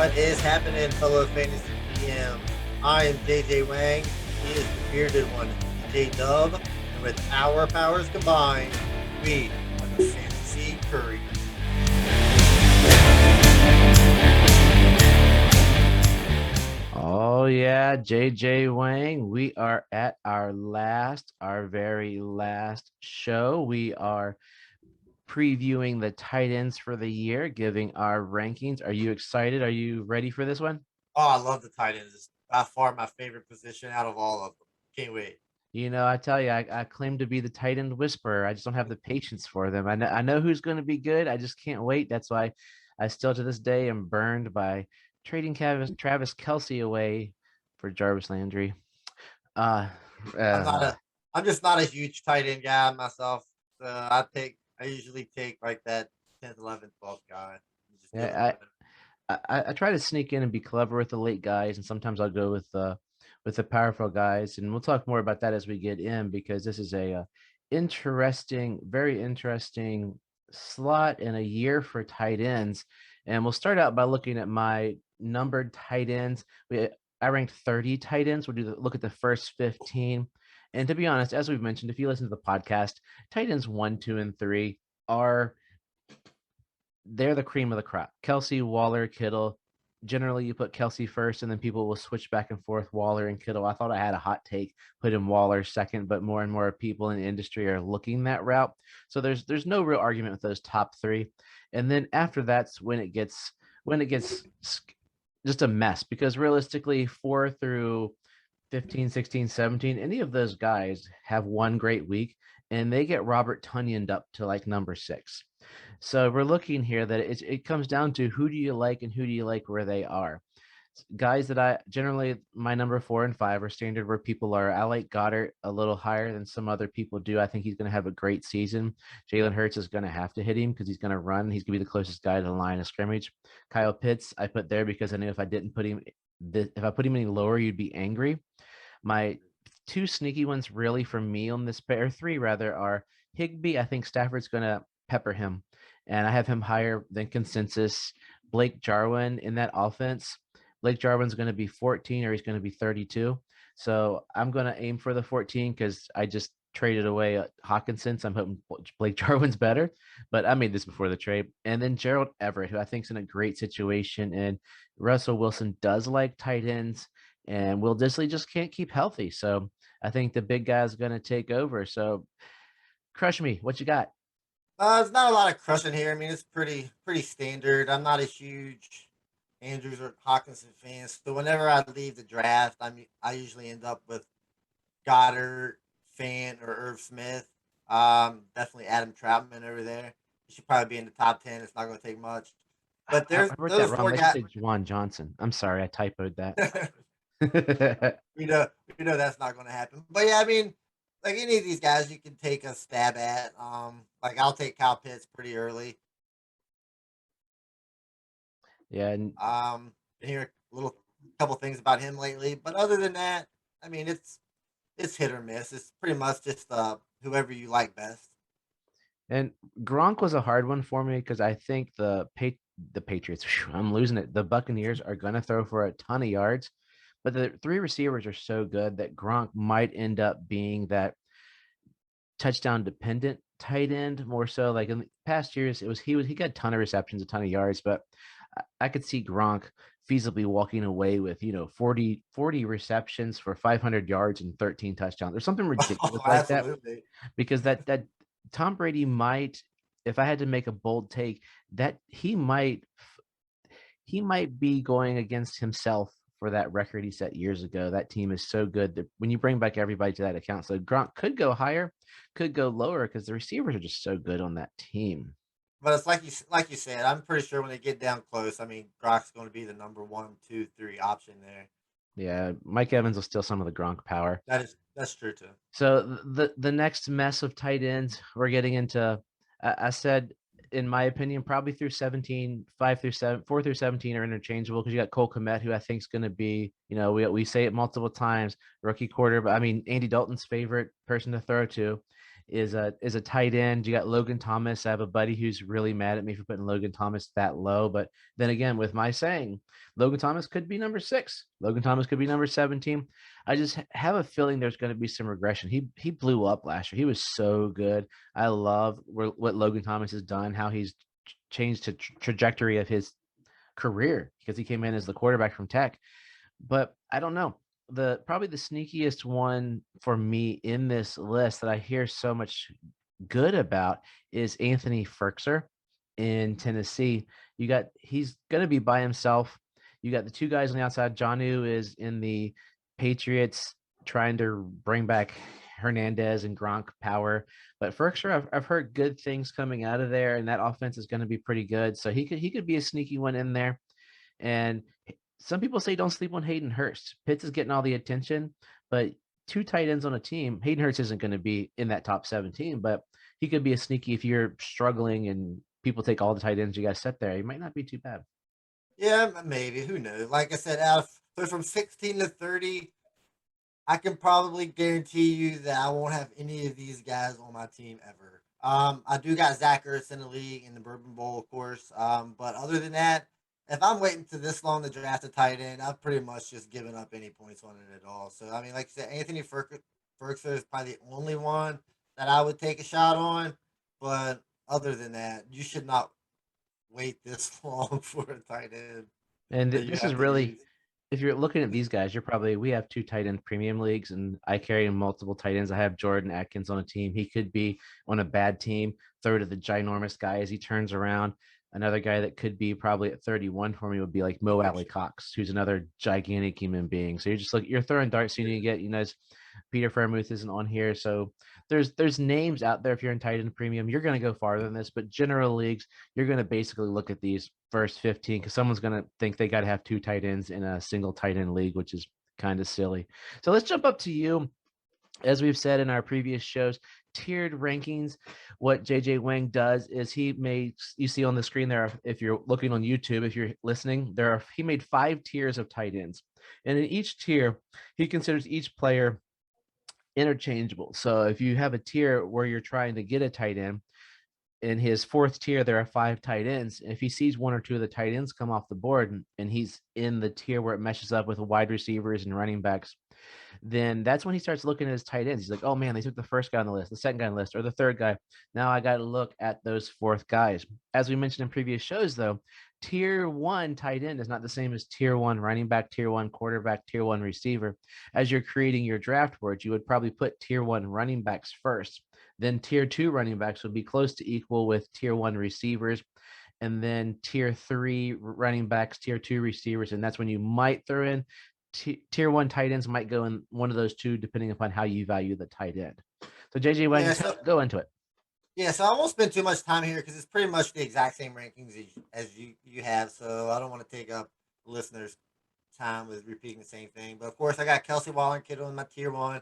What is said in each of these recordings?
What is happening, fellow fantasy PMs? I am JJ Wang. He is the bearded one, J Dub, and with our powers combined, we are the Fantasy Couriers. Oh yeah, JJ Wang. We are at our very last show. We are previewing the tight ends for the year, giving our rankings. Are you excited? Are you ready for this one? Oh, I love the tight ends. It's by far my favorite position out of all of them. Can't wait. I tell you, I claim to be the tight end whisperer. I just don't have the patience for them. I know who's going to be good. I just can't wait. That's why I still to this day am burned by trading Travis Kelsey away for Jarvis Landry. Uh, I'm not uh a, I'm just not a huge tight end guy myself. So I usually take like that 10th, 11th, 12th guy and just deal with yeah, whatever. I try to sneak in and be clever with the late guys, and sometimes I'll go with the powerful guys, and we'll talk more about that as we get in because this is a interesting, very interesting slot in a year for tight ends. And we'll start out by looking at my numbered tight ends. I ranked 30 tight ends. We'll look at the first 15. And to be honest, as we've mentioned, if you listen to the podcast, tight ends 1, 2, and 3 are they're the cream of the crop. Kelsey, Waller, Kittle. Generally, you put Kelsey first, and then people will switch back and forth Waller and Kittle. I thought I had a hot take, put in Waller second, but more and more people in the industry are looking that route. So there's no real argument with those top three. And then after that's when it gets just a mess because realistically, 4 through 15, 16, 17, any of those guys have one great week and they get Robert Tunioned up to like number 6. So we're looking here that it comes down to who do you like and who do you like where they are. Guys that I generally my number 4 and 5 are standard where people are. I like Goddard a little higher than some other people do. I think he's going to have a great season. Jalen Hurts is going to have to hit him because he's going to run. He's going to be the closest guy to the line of scrimmage. Kyle Pitts, I put there because I knew if I didn't put him, if I put him any lower, you'd be angry. My two sneaky ones really for me on this pair, three rather, are Higby. I think Stafford's going to pepper him, and I have him higher than consensus. Blake Jarwin in that offense. Blake Jarwin's going to be 14 or he's going to be 32. So I'm going to aim for the 14 because I just traded away Hawkinson. So I'm hoping Blake Jarwin's better, but I made this before the trade. And then Gerald Everett, who I think is in a great situation. And Russell Wilson does like tight ends and Will Disley just can't keep healthy. So I think the big guy's going to take over. So crush me. What you got? There's not a lot of crushing here. I mean, it's pretty standard. I'm not a huge Andrews or Hawkinson fan, so whenever I leave the draft, I usually end up with Goddard, Fant, or Irv Smith. Definitely Adam Troutman over there. He should probably be in the top 10. It's not going to take much. But I there's wrote that those wrong. four They should guys. say Juwan Johnson. I'm sorry. I typoed that. we know we know that's not going to happen. But yeah, I mean, like any of these guys, you can take a stab at. Like I'll take Kyle Pitts pretty early. Yeah. And Been hearing a little couple things about him lately, but other than that, I mean, it's hit or miss. It's pretty much just whoever you like best. And Gronk was a hard one for me because I think the Patriots, I'm losing it. The Buccaneers are going to throw for a ton of yards, but the three receivers are so good that Gronk might end up being that touchdown dependent tight end more so. Like in the past years, he got a ton of receptions, a ton of yards, but I could see Gronk feasibly walking away with 40 receptions for 500 yards and 13 touchdowns or something Oh, ridiculous like that absolutely. because that Tom Brady might, if I had to make a bold take, that he might be going against himself for that record he set years ago. That team is so good that when you bring back everybody to that account, so Gronk could go higher, could go lower because the receivers are just so good on that team. But it's like you said. I'm pretty sure when they get down close, I mean, Gronk's going to be the number one, two, three option there. Yeah, Mike Evans will steal some of the Gronk power. That's true too. So the next mess of tight ends we're getting into, I said in my opinion probably through 17, 5 through 7, 4 through 17 are interchangeable because you got Cole Kmet who I think is going to be, we say it multiple times, rookie quarter, but I mean Andy Dalton's favorite person to throw to. is a tight end. You got Logan Thomas. I have a buddy who's really mad at me for putting Logan Thomas that low. But then again, with my saying, Logan Thomas could be number 6. Logan Thomas could be number 17. I just have a feeling there's going to be some regression. He blew up last year. He was so good. I love what Logan Thomas has done, how he's changed the trajectory of his career because he came in as the quarterback from Tech. But I don't know. Probably the sneakiest one for me in this list that I hear so much good about is Anthony Firkser in Tennessee. He's going to be by himself. You got the two guys on the outside. Jonnu is in the Patriots trying to bring back Hernandez and Gronk power. But Firkser, I've heard good things coming out of there, and that offense is going to be pretty good. So he could be a sneaky one in there. And some people say don't sleep on Hayden Hurst. Pitts is getting all the attention, but two tight ends on a team, Hayden Hurst isn't going to be in that top 17, but he could be a sneaky if you're struggling and people take all the tight ends you guys set there. He might not be too bad. Yeah, maybe. Who knows? Like I said, out of, so from 16 to 30, I can probably guarantee you that I won't have any of these guys on my team ever. I do got Zach Ertz in the league in the Bourbon Bowl, of course. But other than that, if I'm waiting to this long to draft a tight end, I've pretty much just given up any points on it at all. So I mean, like I said, Anthony Ferguson is probably the only one that I would take a shot on. But other than that, you should not wait this long for a tight end And that you this is have to really, use. if you're looking at these guys, we have two tight end premium leagues, and I carry multiple tight ends. I have Jordan Atkins on a team. He could be on a bad team, throw to the ginormous guy as he turns around. Another guy that could be probably at 31 for me would be like Mo Alley Cox, who's another gigantic human being. So you're throwing darts, and you get, Peter Fairmouth isn't on here. So there's names out there. If you're in tight end premium, you're going to go farther than this, but general leagues, you're going to basically look at these first 15 because someone's going to think they got to have two tight ends in a single tight end league, which is kind of silly. So let's jump up to you. As we've said in our previous shows, tiered rankings. What JJ Wang does is he makes, you see on the screen there, if you're looking on YouTube, if you're listening, he made 5 tiers of tight ends. And in each tier, he considers each player interchangeable. So if you have a tier where you're trying to get a tight end, in his 4th tier, there are 5 tight ends. If he sees one or two of the tight ends come off the board and he's in the tier where it meshes up with wide receivers and running backs, then that's when he starts looking at his tight ends. He's like, oh man, they took the first guy on the list, the second guy on the list, or the third guy. Now I got to look at those 4th guys. As we mentioned in previous shows, though, tier 1 tight end is not the same as tier 1 running back, tier 1 quarterback, tier 1 receiver. As you're creating your draft board, you would probably put tier 1 running backs first. Then tier 2 running backs would be close to equal with tier 1 receivers. And then tier 3 running backs, tier 2 receivers. And that's when you might throw in tier 1 tight ends, might go in one of those two, depending upon how you value the tight end. So JJ Wang, Yeah, so go into it. yeah, so I won't spend too much time here because it's pretty much the exact same rankings as you have. So I don't want to take up listeners' time with repeating the same thing. But of course, I got Kelsey Waller and Kittle in my tier 1.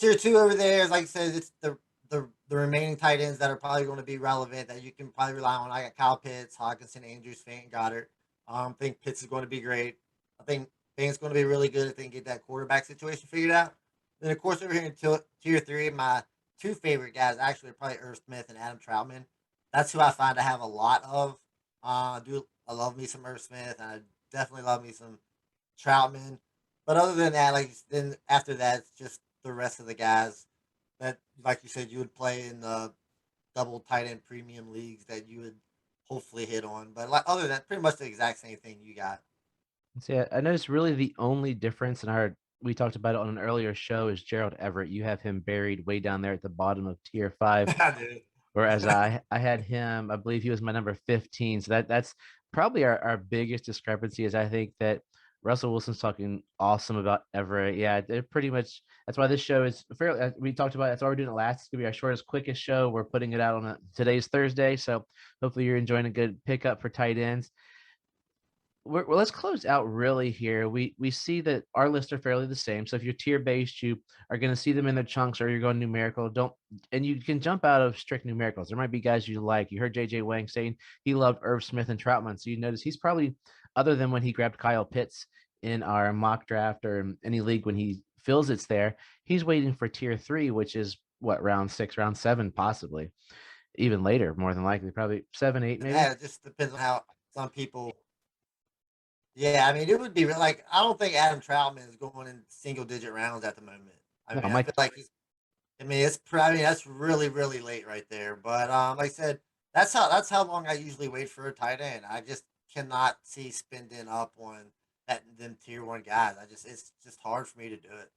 Tier 2 over there is like I said, it's the remaining tight ends that are probably going to be relevant that you can probably rely on. I got Kyle Pitts, Hawkinson, Andrews, Fant, Goddard. I think Pitts is going to be great. I think Fant's going to be really good if they can get that quarterback situation figured out. Then of course over here in tier 3, my 2 favorite guys actually are probably Irv Smith and Adam Troutman. That's who I find I have a lot of. I love me some Irv Smith, and I definitely love me some Troutman. But other than that, like then after that, it's just the rest of the guys that, like you said, you would play in the double tight end premium leagues that you would hopefully hit on. But like other than that, pretty much the exact same thing you got. So I noticed really the only difference in we talked about it on an earlier show is Gerald Everett. You have him buried way down there at the bottom of tier 5. I did. Whereas I had him, I believe he was my number 15. So that's probably our biggest discrepancy is I think that Russell Wilson's talking awesome about Everett. Yeah, they're pretty much, that's why this show is fairly, we talked about it, that's why we're doing it last. It's gonna be our shortest, quickest show. We're putting it out on today's Thursday. So hopefully you're enjoying a good pickup for tight ends. Well, let's close out really here. We see that our lists are fairly the same. So if you're tier based, you are going to see them in their chunks, or you're going numerical. And you can jump out of strict numericals. There might be guys you like. You heard JJ Wang saying he loved Irv Smith and Troutman, so you notice he's probably, other than when he grabbed Kyle Pitts in our mock draft or any league when he feels it's there, he's waiting for tier 3, which is what, round 6, round 7, possibly even later, more than likely, probably 7, 8, maybe. Yeah, it just depends on how some people. Yeah, I mean, it would be like I don't think Adam Troutman is going in single digit rounds at the moment. I No, mean, I feel Mike. like he's. I mean, I mean, that's really really late right there. But like I said, that's how long I usually wait for a tight end. I just cannot see spending up on that them tier one guys. It's just hard for me to do it.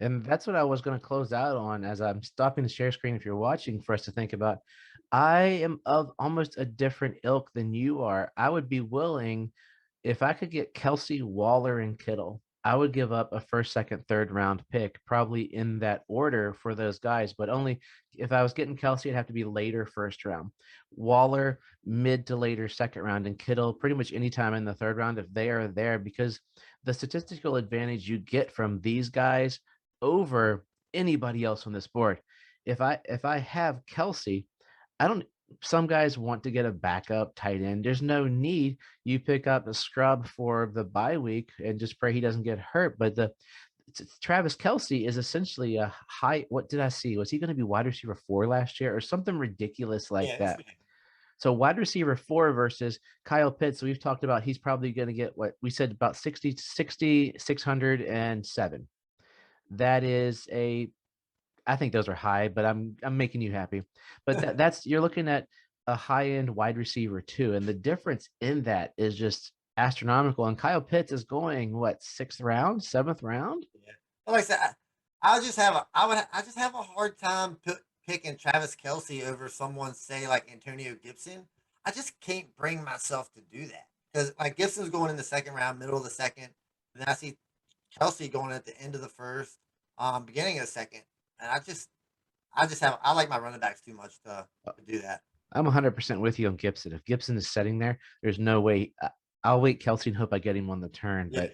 And that's what I was going to close out on as I'm stopping the share screen if you're watching for us to think about. I am of almost a different ilk than you are. I would be willing, if I could get Kelsey, Waller, and Kittle, I would give up a first, second, third round pick, probably in that order for those guys. But only if I was getting Kelsey, it'd have to be later first round. Waller, mid to later second round, and Kittle, pretty much anytime in the third round if they are there, because the statistical advantage you get from these guys over anybody else on this board. If I have Kelsey, I don't. Some guys want to get a backup tight end. There's no need. You pick up a scrub for the bye week and just pray he doesn't get hurt. But the Travis Kelsey is essentially a high. What did I see? Was he going to be wide receiver 4 last year or something ridiculous like Yeah, that? So wide receiver 4 versus Kyle Pitts. So we've talked about he's probably going to get what we said about 60, 607. That is a, I think those are high, but I'm making you happy. But that's, you're looking at a high end wide receiver too, and the difference in that is just astronomical. And Kyle Pitts is going what, 6th round, 7th round? yeah. But like I said, I just have a hard time picking Travis Kelsey over someone say like Antonio Gibson. I just can't bring myself to do that because like Gibson's going in the second round, middle of the second, and then I see Kelsey going at the end of the first, beginning of the second, and I like my running backs too much to do that. I'm 100% with you on Gibson. If Gibson is sitting there, there's no way. I'll wait Kelsey and hope I get him on the turn. Yeah. But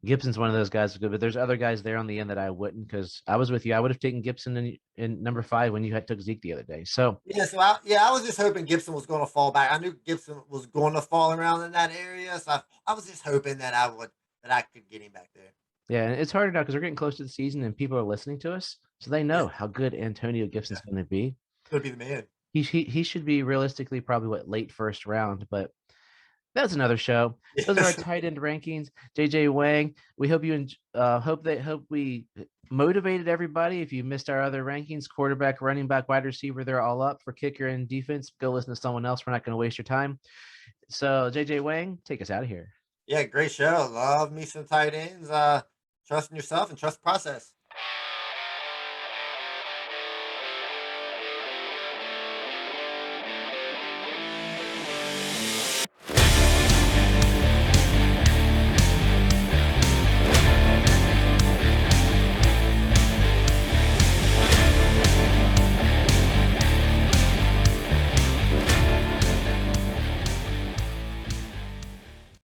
Gibson's one of those guys who's good. But there's other guys there on the end that I wouldn't, because I was with you. I would have taken Gibson in number 5 when you had took Zeke the other day. So Yeah, so I was just hoping Gibson was going to fall back. I knew Gibson was going to fall around in that area, so I was just hoping that I could get him back there. yeah, and it's harder now because we're getting close to the season and people are listening to us, so they Yeah, know how good Antonio yeah, Gibson's going to be. gonna be the man. He should be realistically probably what, late first round, but that's another show. Those are our Yes. tight end rankings. JJ Wang, we hope hope we motivated everybody. If you missed our other rankings, quarterback, running back, wide receiver, they're all up. For kicker and defense, go listen to someone else. We're not going to waste your time. So JJ Wang, take us out of here. Yeah, great show. Love me some tight ends. Trust in yourself and trust the process.